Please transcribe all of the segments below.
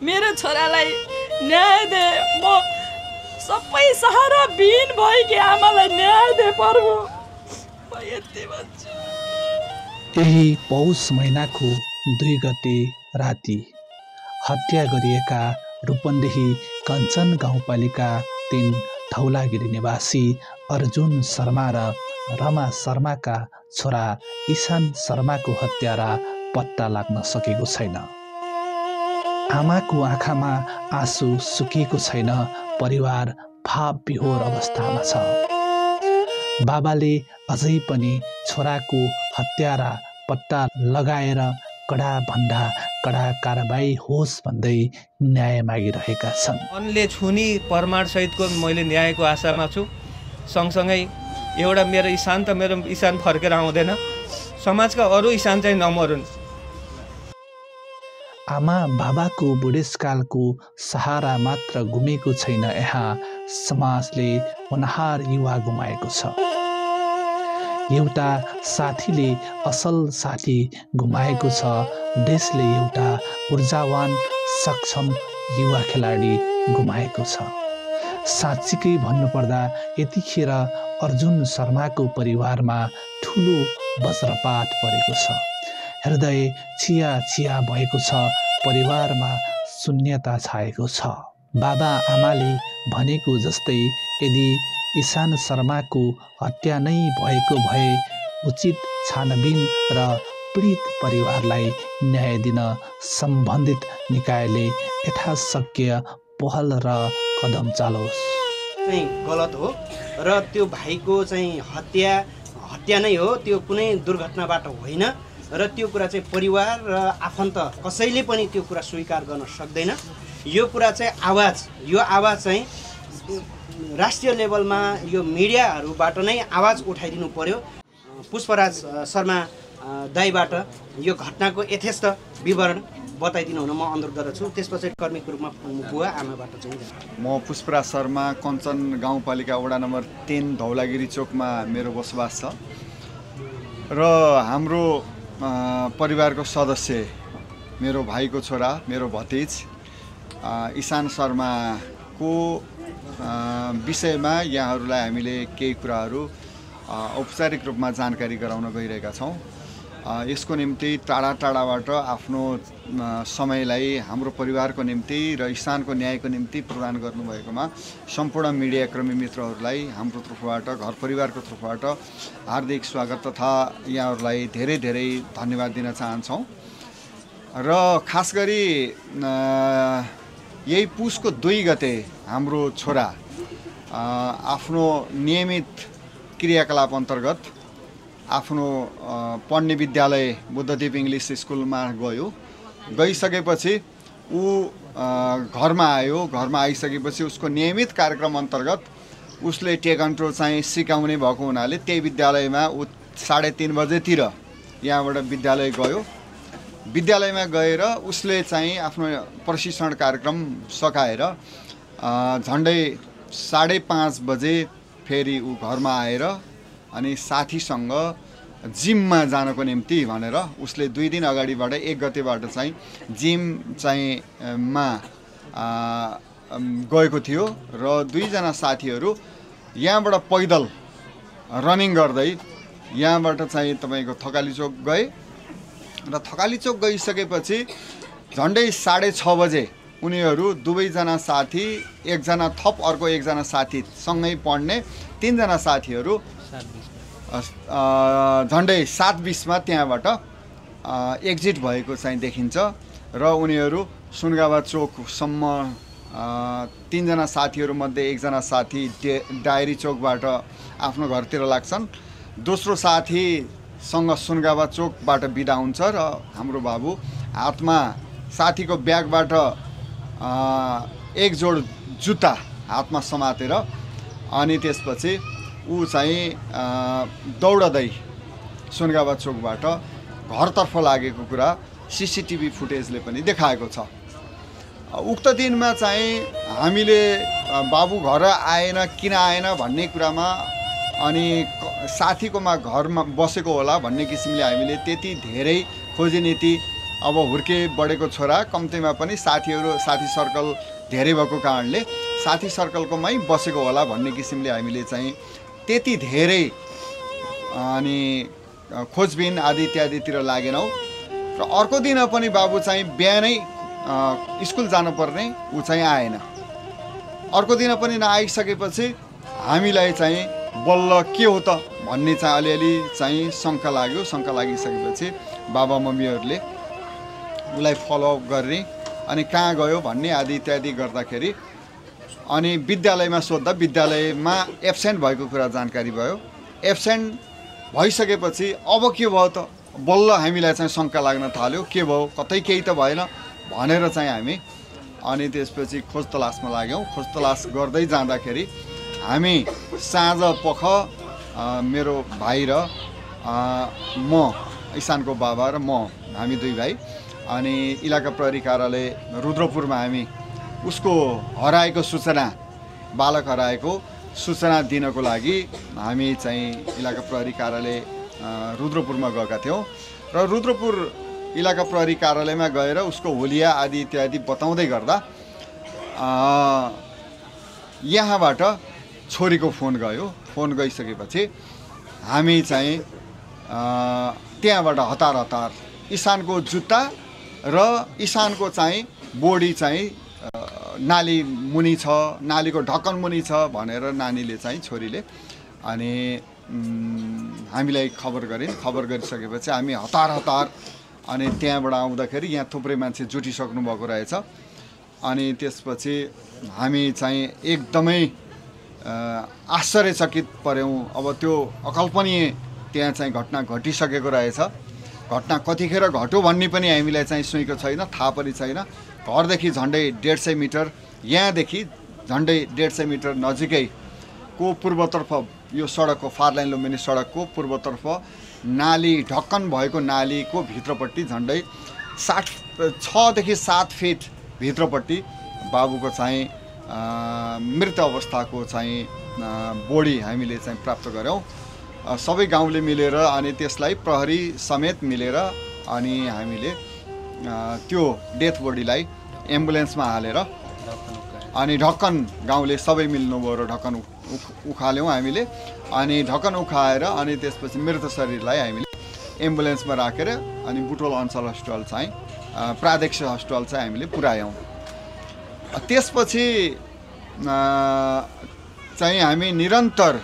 मेरो छोरालाई न्याय दे। म सबै सहारा बिन भएकी आमालाई न्याय दे प्रभु, म यति भन्छु। यही पौष महिनाको 2 गते राति हत्या गरिएका रूपन्देही कञ्चन गाउँपालिका 3 धौलागिरी निवासी अर्जुन शर्मा र रमा शर्माका छोरा ईशान शर्माको हत्यारा पत्ता लाग्न सकेको छैन। आमाको आँखामा आँसु सुकेको छैन। परिवार भाव विहोर अवस्थामा छ। बाबाले अझै पनि छोराको हत्यारा पत्ता लगाएर कडा भन्दा कडा कारबाही होस् भन्दै न्याय मागिरहेका छन्। मनले छुनी प्रमाण सहितको मैले न्यायको आशामा छु। सँगसँगै एउटा मेरो इसान फर्केर आउँदैन, समाजका अरू इसान चाहिँ नमरुन्। आमा बाबाको बुढेसकालको सहारा मात्र गुमेको छैन, यहाँ समाजले होनहार युवा गुमाएको छ। एउटा साथीले असल साथी गुमाएको छ। देशले एउटा ऊर्जावान सक्षम युवा खेलाडी गुमाएको छ। साँच्चीकै भन्नुपर्दा यतिखेर अर्जुन शर्माको परिवारमा ठुलो वज्रपात परेको छ। हृदय चिया चिया भएको छ। परिवारमा शून्यता छाएको छ। बाबा आमाले भनेको जस्तै यदि ईशान शर्माको हत्या नै भएको भए उचित छानबिन र पीडित परिवारलाई न्याय दिन सम्बन्धित निकायले यथाशक्य पहल र कदम चालोस्। चाहिँ गलत हो र त्यो भाइको चाहिँ हत्या नै हो, त्यो कुनै दुर्घटनाबाट होइन र त्यो कुरा चाहिँ परिवार र आफन्त कसैले पनि त्यो कुरा स्वीकार गर्न सक्दैन। यो कुरा चाहिँ यो आवाज चाहिँ राष्ट्रिय लेभलमा यो मिडियाहरूबाट नै आवाज उठाइदिनु पर्यो। पुष्पराज शर्मा दाइबाट यो घटनाको यथेष्ट विवरण बताइदिनु हुन म अनुरोध गर्दछु। त्यसपछि कर्मीको रूपमा बुवा आमाबाट चाहिँ म पुष्पराज शर्मा कञ्चन गाउँपालिका वडा नम्बर 3 धौलागिरी चोकमा मेरो बसोबास छ र हाम्रो परिवारको सदस्य मेरो भाइको छोरा मेरो भतिज ईशान शर्माको विषयमा यहाँहरूलाई हामीले केही कुराहरू औपचारिक रूपमा जानकारी गराउन गइरहेका छौँ। यसको निम्ति टाढा टाढाबाट आफ्नो समयलाई हाम्रो परिवारको निम्ति र ईशानको न्यायको निम्ति प्रदान गर्नुभएकोमा सम्पूर्ण मिडियाकर्मी मित्रहरूलाई हाम्रो तर्फबाट घर परिवारको तर्फबाट हार्दिक स्वागत तथा यहाँहरूलाई धेरै धेरै धन्यवाद दिन चाहन्छौँ। र खास गरी यही पुसको 2 गते हाम्रो छोरा आफ्नो नियमित क्रियाकलाप अन्तर्गत आफ्नो पढ्ने विद्यालय बुद्धदीप इङ्ग्लिस स्कुलमा गइसकेपछि ऊ घरमा आयो। घरमा आइसकेपछि उसको नियमित कार्यक्रम अन्तर्गत उसले टेकन्ट्रो चाहिँ सिकाउने भएको हुनाले त्यही विद्यालयमा ऊ 3:30 बजेतिर यहाँबाट विद्यालय गयो। विद्यालयमा गएर उसले चाहिँ आफ्नो प्रशिक्षण कार्यक्रम सकाएर झन्डै 5:30 बजे फेरि ऊ घरमा आएर अनि साथीसँग जिममा जानको निम्ति भनेर उसले 2 दिन अगाडिबाट 1 गतेबाट चाहिँ जिम चाहिँ मा गएको थियो र 2 जना साथीहरू यहाँबाट पैदल रनिङ गर्दै यहाँबाट चाहिँ तपाईको थकाली चोक गए र थकाली चोक गइसकेपछि झन्डै 6:30 बजे उनीहरू 2 जना साथी, 1 जना थप अर्को 1 जना साथी सँगै पढ्ने 3 जना साथीहरू झन्डै 7:20 मा त्यहाँबाट एक्जिट भएको चाहिँ देखिन्छ र उनीहरू सुनगावा चोकसम्म 3 जना साथीहरू मध्ये 1 जना साथी डायरी चोकबाट आफ्नो घरतिर लाग्छन्। दोस्रो साथीसँग सुनगावा चोकबाट बिदा हुन्छ र हाम्रो बाबु हातमा साथीको ब्यागबाट 1 जोड जुत्ता हातमा समातेर अनि त्यसपछि ऊ चाहिँ दौडदै सुनगावा चोकबाट घरतर्फ लागेको कुरा सीसीटीभी फुटेजले पनि देखाएको छ। उक्त दिनमा चाहिँ हामीले बाबु घर आएन किन आएन भन्ने कुरामा अनि साथीकोमा घरमा बसेको होला भन्ने किसिमले हामीले त्यति धेरै खोजी नीति अब हुर्के बढेको छोरा कम्तीमा पनि साथी सर्कल धेरै भएको कारणले साथी सर्कलकोमै बसेको होला भन्ने किसिमले हामीले चाहिँ त्यति धेरै अनि खोजबिन आदि इत्यादितिर लागेनौँ। र अर्को दिन पनि बाबु चाहिँ बिहानै स्कुल जानुपर्ने ऊ चाहिँ आएन। अर्को दिन पनि नआइसकेपछि हामीलाई चाहिँ बल्ल के हो त भन्ने चाहिँ अलिअलि चाहिँ शङ्का लाग्यो। शङ्का लागिसकेपछि बाबा मम्मीहरूले उसलाई फलोअप गर्ने अनि कहाँ गयो भन्ने आदि इत्यादि गर्दाखेरि अनि विद्यालयमा सोद्धा विद्यालयमा एब्सेन्ट भएको कुरा जानकारी भयो। एब्सेन्ट भइसकेपछि अब के भयो त बल्ल हामीलाई चाहिँ शङ्का लाग्न थाल्यो, के भयो कतै केही त भएन भनेर चाहिँ हामी अनि त्यसपछि खोज तलासमा लाग्यौँ। खोज तलास गर्दै जाँदाखेरि हामी साँझ पख मेरो भाइ र म इसानको बाबा र म हामी दुई भाइ अनि इलाका प्रहरी कार्यालय रुद्रपुरमा हामी उसको हराएको सूचना बालक हराएको सूचना दिनको लागि हामी चाहिँ इलाका प्रहरी कार्यालय रुद्रपुरमा गएका थियौँ। र रुद्रपुर इलाका प्रहरी कार्यालयमा गएर उसको हुलिया आदि इत्यादि बताउँदै गर्दा यहाँबाट छोरीको फोन गयो। फोन गइसकेपछि हामी चाहिँ त्यहाँबाट हतार हतार इसानको जुत्ता र इसानको चाहिँ बोडी चाहिँ नाली मुनि छ, नालीको ढक्कन मुनि छ भनेर नानीले चाहिँ छोरीले अनि हामीलाई खबर गरिन्। खबर गरिसकेपछि हामी हतार हतार अनि त्यहाँबाट आउँदाखेरि यहाँ थुप्रै मान्छे जुटिसक्नु भएको रहेछ। अनि त्यसपछि हामी चाहिँ एकदमै आश्चर्यचकित पर्यौँ। अब त्यो अकल्पनीय त्यहाँ चाहिँ घटना घटिसकेको रहेछ। घटना कतिखेर घट्यो भन्ने पनि हामीलाई चाहिँ सुइको छैन, थाहा पनि छैन। घरदेखि झन्डै 150 मिटर, यहाँदेखि झन्डै 150 मिटर नजिकैको पूर्वतर्फ यो सडकको फार लाइन लुम्बिनी सडकको पूर्वतर्फ नाली ढक्कन भएको नालीको भित्रपट्टि झन्डै 6 देखि 7 फिट भित्रपट्टि बाबुको चाहिँ मृत अवस्थाको चाहिँ बोडी हामीले चाहिँ प्राप्त गऱ्यौँ। सबै गाउँले मिलेर अनि त्यसलाई प्रहरी समेत मिलेर अनि हामीले त्यो डेथ बोडीलाई एम्बुलेन्समा हालेर अनि ढक्कन गाउँले सबै मिल्नुभयो र ढक्कन उखाल्यौँ हामीले। अनि ढक्कन उखाएर अनि त्यसपछि मृत शरीरलाई हामीले एम्बुलेन्समा राखेर अनि बुटोल अञ्चल हस्पिटल चाहिँ प्रादेशिक हस्पिटल चाहिँ हामीले पुर्यायौँ। त्यसपछि चाहिँ हामी निरन्तर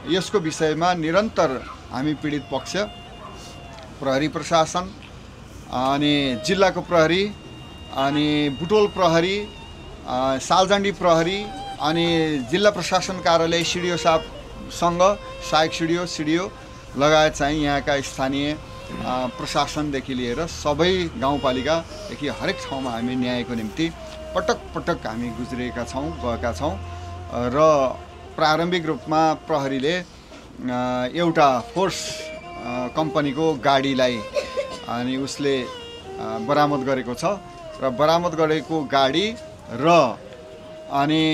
यसको विषयमा निरन्तर हामी पीडित पक्ष, प्रहरी प्रशासन अनि जिल्लाको प्रहरी अनि बुटोल प्रहरी, सालजण्डी प्रहरी अनि जिल्ला प्रशासन कार्यालय सिडिओ साहबसँग सहायक सिडिओ लगायत चाहिँ यहाँका स्थानीय प्रशासनदेखि लिएर सबै गाउँपालिकादेखि हरेक ठाउँमा हामी न्यायको निम्ति पटक पटक हामी गुज्रेका छौँ, गएका छौँ। र प्रारम्भिक रूपमा प्रहरीले एउटा फोर्स कम्पनीको गाडीलाई अनि उसले बरामद गरेको छ र बरामद गरेको गाडी र अनि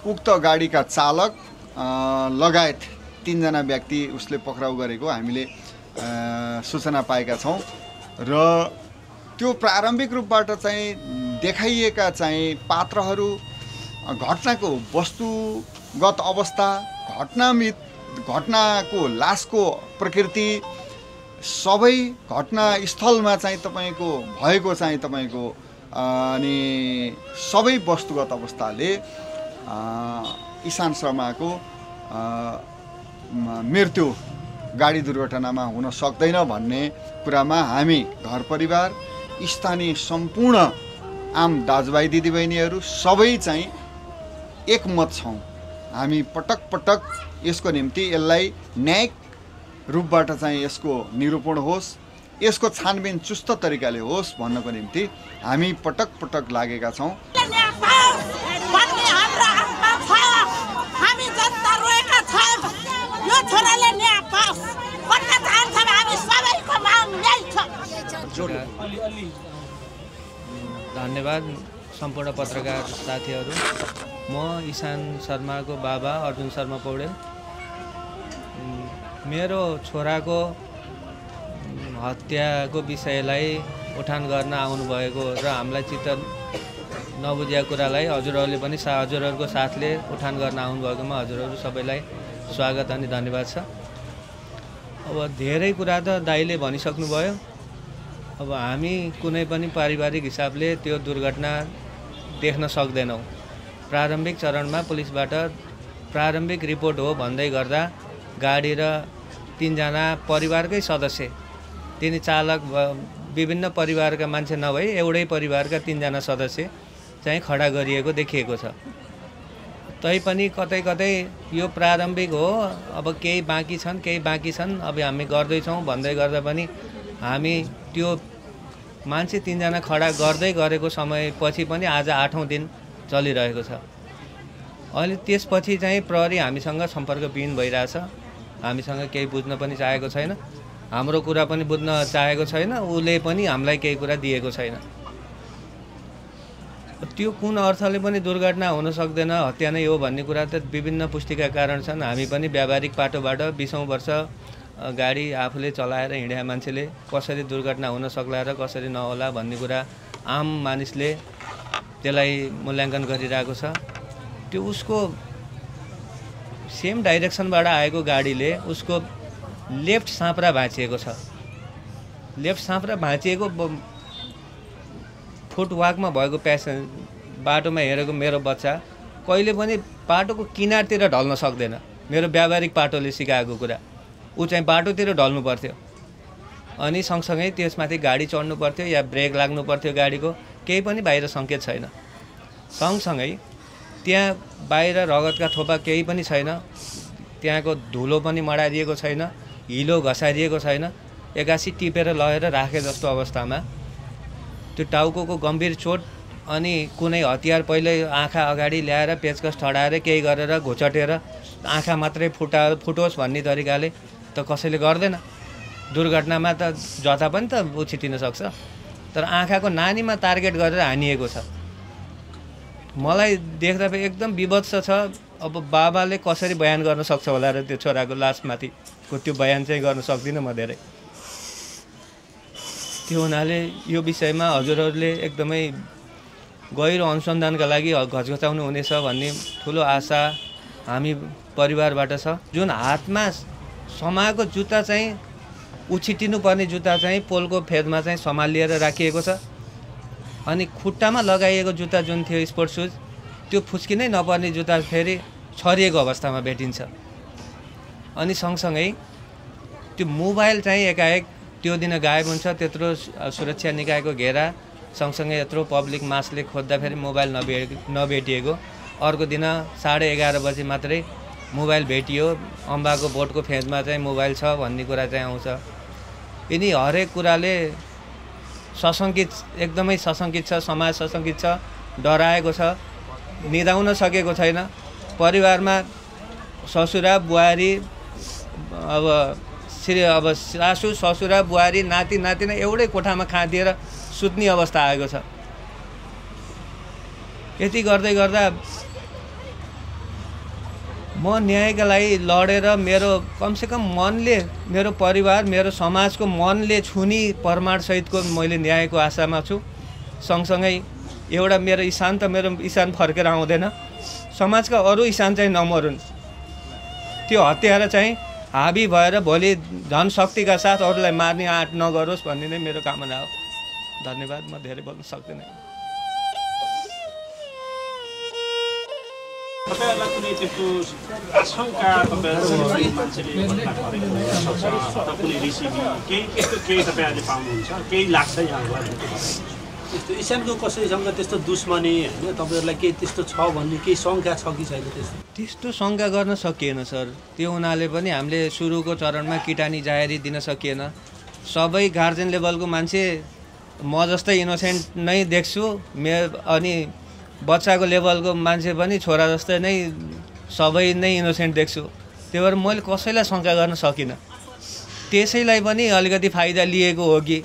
उक्त गाडीका चालक लगायत 3 जना व्यक्ति उसले पक्राउ गरेको हामीले सूचना पाएका छौँ। र त्यो प्रारम्भिक रूपबाट चाहिँ देखाइएका चाहिँ पात्रहरू, घटनाको वस्तुगत अवस्था, घटनाको लासको प्रकृति सबै घटनास्थलमा चाहिँ तपाईँको भएको चाहिँ तपाईँको अनि सबै वस्तुगत अवस्थाले इसान शर्माको मृत्यु गाडी दुर्घटनामा हुन सक्दैन भन्ने कुरामा हामी घर परिवार, स्थानीय सम्पूर्ण आम दाजुभाइ दिदीबहिनीहरू सबै चाहिँ एकमत छौँ। हामी पटक पटक यसको निम्ति यसलाई न्यायिक रूपबाट चाहिँ यसको निरूपण होस्, यसको छानबिन चुस्त तरिकाले होस् भन्नको निम्ति हामी पटक पटक लागेका छौँ। धन्यवाद सम्पूर्ण पत्रकार साथीहरू। म इसान शर्माको बाबा अर्जुन शर्मा पौडेल। मेरो छोराको हत्याको विषयलाई उठान गर्न आउनुभएको र हामीलाई चित्त नबुझेको कुरालाई हजुरहरूले पनि हजुरहरूको साथले उठान गर्न आउनुभएकोमा हजुरहरू सबैलाई स्वागत अनि धन्यवाद छ। अब धेरै कुरा त दाइले भनिसक्नुभयो। अब हामी कुनै पनि पारिवारिक हिसाबले त्यो दुर्घटना देख्न सक्दैनौँ। प्रारम्भिक चरणमा पुलिसबाट प्रारम्भिक रिपोर्ट हो भन्दै गर्दा गाडी र 3 जना परिवारकै सदस्य, तिनी चालक विभिन्न परिवारका मान्छे नभई एउटै परिवारका 3 जना सदस्य चाहिँ खडा गरिएको देखिएको छ। तैपनि कतै कतै यो प्रारम्भिक हो, अब केही बाँकी छन्, अब हामी गर्दैछौँ भन्दै गर्दा पनि हामी त्यो मान्छे 3 जना खडा गर्दै गरेको समयपछि पनि आज 8औं दिन चलिरहेको छ। अहिले त्यसपछि चाहिँ प्रहरी हामीसँग सम्पर्कविहीन भइरहेछ। हामीसँग केही बुझ्न पनि चाहेको छैन, हाम्रो कुरा पनि बुझ्न चाहेको छैन, उसले पनि हामीलाई केही कुरा दिएको छैन। त्यो कुन अर्थले पनि दुर्घटना हुन सक्दैन, हत्या नै हो भन्ने कुरा त विभिन्न पुष्टिका कारण छन्। हामी पनि व्यावहारिक पाटोबाट 20औं वर्ष गाडी आफूले चलाएर हिँडेका मान्छेले कसरी दुर्घटना हुन सक्ला र कसरी नहोला भन्ने कुरा आम मानिसले त्यसलाई मूल्याङ्कन गरिरहेको छ। त्यो उसको सेम डाइरेक्सनबाट आएको गाडीले उसको लेफ्ट साँप्रा भाँचिएको छ। लेफ्ट साँप्रा भाँचिएको फुटवाकमा भएको बाटोमा हेरेको मेरो बच्चा कहिले पनि बाटोको किनारतिर ढल्न सक्दैन। मेरो व्यावहारिक पाटोले सिकाएको कुरा, ऊ चाहिँ बाटोतिर ढल्नु पर्थ्यो अनि सँगसँगै त्यसमाथि गाडी चढ्नु पर्थ्यो या ब्रेक लाग्नु पर्थ्यो गाडीको। केही पनि बाहिर सङ्केत छैन। सँगसँगै त्यहाँ बाहिर रगतका थोपा केही पनि छैन, त्यहाँको धुलो पनि मडारिएको छैन, हिलो घसारिएको छैन। एक्कासी टिपेर लगेर राखे जस्तो अवस्थामा त्यो टाउको गम्भीर चोट अनि कुनै हतियार पहिले आँखा अगाडि ल्याएर पेचकस ठडाएर केही गरेर घुचटेर आँखा मात्रै फुटोस् भन्ने तरिकाले त कसैले गर्दैन। दुर्घटनामा त जता पनि त उछिटिन सक्छ, तर आँखाको नानीमा टार्गेट गरेर हानिएको छ। मलाई देख्दा एकदम विभत्स छ। अब बाबाले कसरी बयान गर्न सक्छ होला र त्यो छोराको लासमाथिको त्यो बयान चाहिँ गर्न सक्दिनँ म धेरै। त्यो हुनाले यो विषयमा हजुरहरूले एकदमै गहिरो अनुसन्धानका लागि घचघचाउनु हुनेछ भन्ने ठुलो आशा हामी परिवारबाट छ। जुन हातमा समाएको जुत्ता चाहिँ उछिटिनुपर्ने जुत्ता चाहिँ पोलको फेदमा चाहिँ सम्हालिएर राखिएको छ अनि खुट्टामा लगाइएको जुत्ता जुन थियो स्पोर्ट्स सुज, त्यो फुस्किनै नपर्ने जुत्ता फेरि छरिएको अवस्थामा भेटिन्छ। अनि सँगसँगै त्यो मोबाइल चाहिँ एकाएक त्यो दिन गायब हुन्छ। त्यत्रो सुरक्षा निकायको घेरा सँगसँगै यत्रो पब्लिक मासले खोज्दाखेरि मोबाइल नभेटिएको। अर्को दिन 11:30 बजे मात्रै मोबाइल भेटियो। अम्बाको बोटको फेदमा चाहिँ मोबाइल छ भन्ने कुरा चाहिँ आउँछ। यिनी हरेक कुराले सशङ्कित, एकदमै सशङ्कित छ, समाज सशङ्कित छ, डराएको छ, निदाउन सकेको छैन। परिवारमा ससुरा बुहारी, अब सासु ससुरा बुहारी नाति नातिना एउटै कोठामा खाँदिएर सुत्ने अवस्था आएको छ। यति गर्दै गर्दा म न्यायका लागि लडेर मेरो कमसेकम मनले, मेरो परिवार, मेरो समाजको मनले छुनी प्रमाणसहितको मैले न्यायको आशामा छु। सँगसँगै एउटा मेरो इसान फर्केर आउँदैन, समाजका अरू इसान चाहिँ नमरुन्, त्यो हत्यारा चाहिँ हाबी भएर भोलि धन शक्तिका साथ अरूलाई मार्ने आँट नगरोस् भन्ने नै मेरो कामना हो। धन्यवाद। म धेरै बोल्न सक्दिनँ। तपाईहरुलाई कुनै त्यस्तो आशंका तपाईहरुको मान्छेले घटना गरेको सक्छ अथवा कुनै रेसिपी केही तपाईहरुले पाउनुहुन्छ, केही लाग्छ यहाँबाट? त्यस्तो इसानको कसैसँग त्यस्तो दुश्मनी होइन तपाईहरुलाई केही त्यस्तो छ भन्ने केही शङ्का छ कि छैन? त्यस्तो शङ्का गर्न सकिएन सर। त्यो हुनाले पनि हामीले सुरुको चरणमा किटानी जाहेरी दिन सकिएन। सबै गार्जेन लेभलको मान्छे म जस्तै इनोसेन्ट नै देख्छु, अनि बच्चाको लेभलको मान्छे पनि छोरा जस्तै नै सबै नै इनोसेन्ट देख्छु। त्यही भएर मैले कसैलाई शङ्का गर्न सकिनँ। त्यसैलाई पनि अलिकति फाइदा लिएको हो कि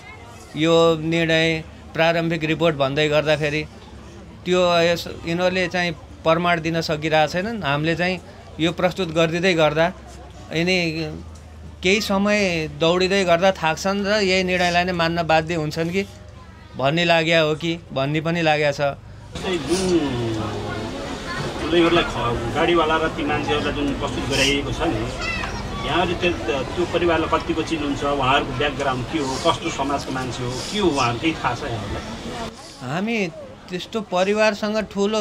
यो निर्णय प्रारम्भिक रिपोर्ट भन्दै गर्दाखेरि त्यो यिनीहरूले चाहिँ प्रमाण दिन सकिरहेको छैनन्। हामीले चाहिँ यो प्रस्तुत गरिदिँदै गर्दा यिनी केही समय दौडिँदै गर्दा थाक्छन् र यही निर्णयलाई नै मान्न बाध्य हुन्छन् कि भन्ने लाग्या हो कि भन्ने पनि लागेको छ। जुन उनीहरूलाई गाडीवाला र ती मान्छेहरूलाई जुन प्रस्तुत गराइएको छ नि, यहाँहरूले त्यो परिवारलाई कतिको चिन्नुहुन्छ, उहाँहरूको ब्याकग्राउन्ड के हो, कस्तो समाजको मान्छे हो, के हो, उहाँहरू केही थाहा छ यहाँहरूलाई? हामी त्यस्तो परिवारसँग ठुलो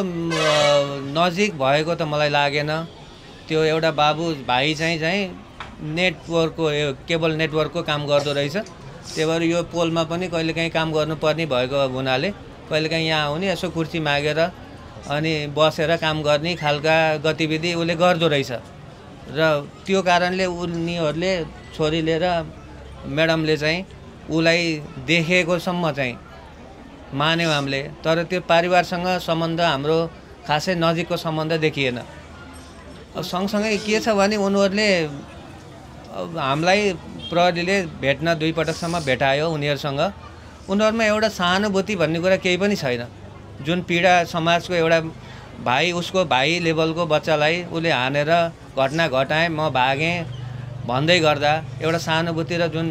नजिक भएको त मलाई लागेन। त्यो एउटा बाबु भाइ चाहिँ नेटवर्कको केबल नेटवर्कको काम गर्दो रहेछ। त्यही भएर यो पोलमा पनि कहिलेकाहीँ काम गर्नुपर्ने भएको हुनाले कहिलेकाहीँ यहाँ आउने यसो कुर्सी मागेर अनि बसेर काम गर्ने खालका गतिविधि उसले गर्दो रहेछ। र त्यो कारणले उनीहरूले छोरीले र म्याडमले चाहिँ उसलाई देखेकोसम्म चाहिँ मान्यौँ हामीले। तर त्यो परिवारसँग सम्बन्ध हाम्रो खासै नजिकको सम्बन्ध देखिएन। अब सँगसँगै के छ भने उनीहरूले हामीलाई प्रहरीले भेट्न 2 पटकसम्म भेटायो उनीहरूसँग। उनीहरूमा एउटा सहानुभूति भन्ने कुरा केही पनि छैन। जुन पीडा समाजको एउटा भाइ उसको भाइ लेभलको बच्चालाई उसले हानेर घटना घटाएँ म भागेँ भन्दै गर्दा एउटा सहानुभूति र जुन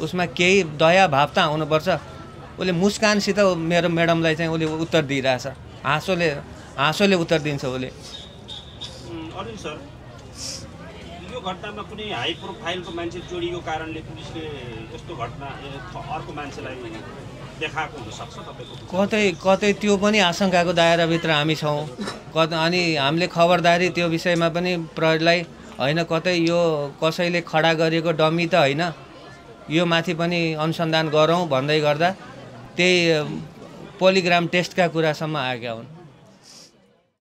उसमा केही दया भाव त आउनुपर्छ। उसले मुस्कानसित मेरो म्याडमलाई चाहिँ उसले उत्तर दिइरहेछ, हाँसोले उत्तर दिन्छ उसले। अरुण सर, यो घटनामा कुनै हाई प्रोफाइलको मान्छे जोडिएको कारणले पुलिसले यस्तो घटना अर्को मान्छेलाई देखाएको हुनसक्छ तपाईँको? कतै त्यो पनि आशंकाको दायराभित्र हामी छौँ। अनि हामीले खबरदारी त्यो विषयमा पनि प्रहरीलाई होइन कतै यो कसैले खडा गरिएको डमी त होइन, यो माथि पनि अनुसन्धान गरौँ भन्दै गर्दा त्यही पोलिग्राम टेस्टका कुरासम्म आएका हुन्।